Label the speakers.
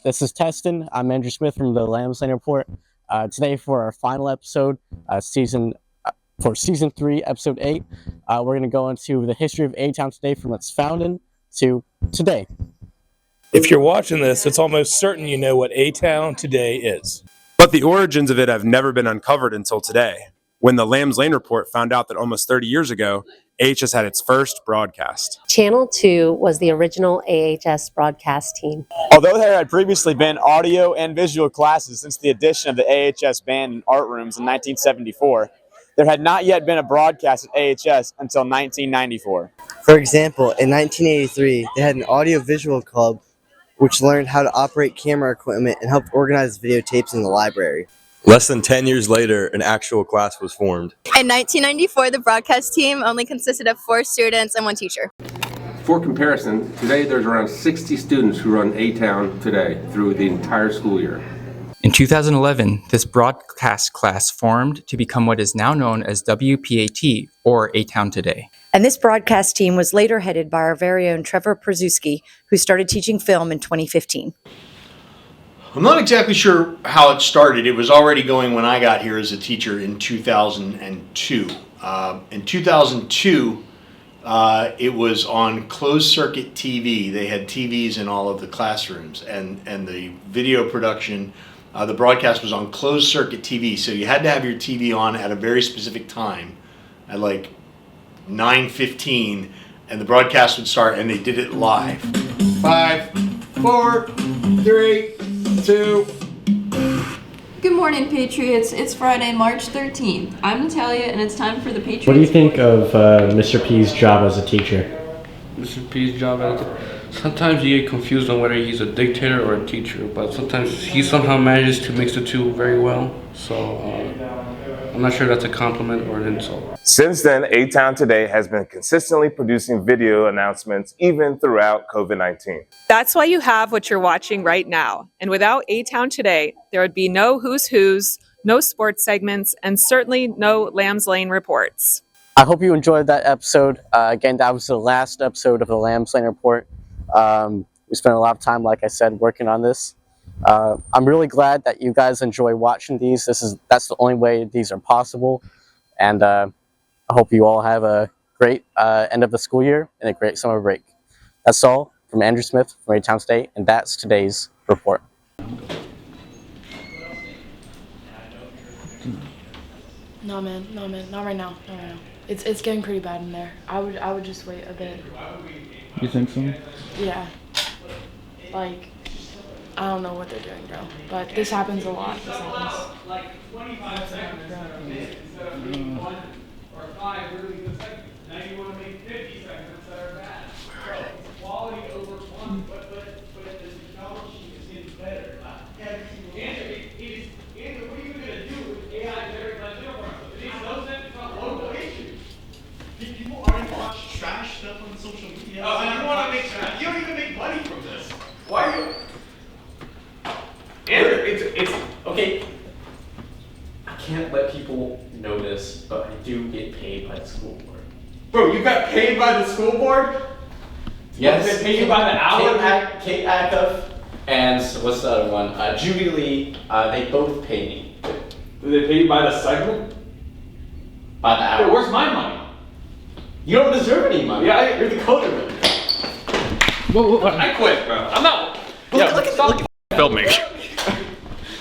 Speaker 1: This is Teston. I'm Andrew Smith from the Lambs Lane Report. Today for our final episode, season 3, episode 8, we're going to go into the history of A-Town today from its founding to today.
Speaker 2: If you're watching this, it's almost certain you know what A-Town today is.
Speaker 3: But the origins of it have never been uncovered until today, when the Lambs Lane Report found out that almost 30 years ago, AHS had its first broadcast.
Speaker 4: Channel 2 was the original AHS broadcast team.
Speaker 5: Although there had previously been audio and visual classes since the addition of the AHS band and art rooms in 1974, there had not yet been a broadcast at AHS until 1994.
Speaker 6: For example, in 1983, they had an audio-visual club which learned how to operate camera equipment and helped organize videotapes in the library.
Speaker 7: Less than 10 years later, an actual class was formed.
Speaker 8: In 1994, the broadcast team only consisted of 4 students and 1 teacher.
Speaker 9: For comparison, today there's around 60 students who run A-Town today through the entire school year.
Speaker 10: In 2011, this broadcast class formed to become what is now known as WPAT, or A-Town Today.
Speaker 11: And this broadcast team was later headed by our very own Trevor Przewski, who started teaching film in 2015.
Speaker 12: I'm not exactly sure how it started. It was already going when I got here as a teacher in 2002. In 2002, it was on closed circuit TV. They had TVs in all of the classrooms, and the video production, the broadcast was on closed circuit TV. So you had to have your TV on at a very specific time, at like 9:15, and the broadcast would start, and they did it live. 5, 4, 3, 2.
Speaker 13: Good morning, Patriots. It's Friday, March 13th. I'm Natalia, and it's time for the Patriots.
Speaker 14: What do you think of Mr. P's job as a teacher?
Speaker 15: Mr. P's job as a teacher. Sometimes you get confused on whether he's a dictator or a teacher, but sometimes he somehow manages to mix the two very well. So I'm not sure that's a compliment or an insult.
Speaker 16: Since then, A-Town Today has been consistently producing video announcements even throughout COVID-19.
Speaker 17: That's why you have what you're watching right now. And without A-Town Today, there would be no Who's Who's, no sports segments, and certainly no Lambs Lane reports.
Speaker 1: I hope you enjoyed that episode. Again, that was the last episode of the Lambs Lane Report. We spent a lot of time, like I said, working on this. I'm really glad that you guys enjoy watching these. That's the only way these are possible. And I hope you all have a great end of the school year and a great summer break. That's all from Andrew Smith from A-Town Today, and that's today's report.
Speaker 13: No man, not right now, not right now. It's getting pretty bad in there. I would just wait a bit.
Speaker 14: You think so?
Speaker 13: Yeah. Like, I don't know what they're doing, bro. But this happens a lot. This happens.
Speaker 12: People already watch trash stuff on social media. Oh, and you want to make trash. You don't even make money from this. Why are you?
Speaker 18: Andrew, it's okay. I can't let people know this, but I do get paid by the school board.
Speaker 12: Bro, you got paid by the school board?
Speaker 18: Yes.
Speaker 12: They pay you by the hour?
Speaker 18: Kate Acuff and what's the other one? Judy Lee. They both pay me.
Speaker 12: Do they pay you by the segment?
Speaker 18: By the hour.
Speaker 12: Hey, where's my money?
Speaker 18: You don't deserve any money.
Speaker 12: Yeah,
Speaker 18: you're the coder.
Speaker 12: I quit, bro. I'm not.
Speaker 18: Look at
Speaker 12: filming.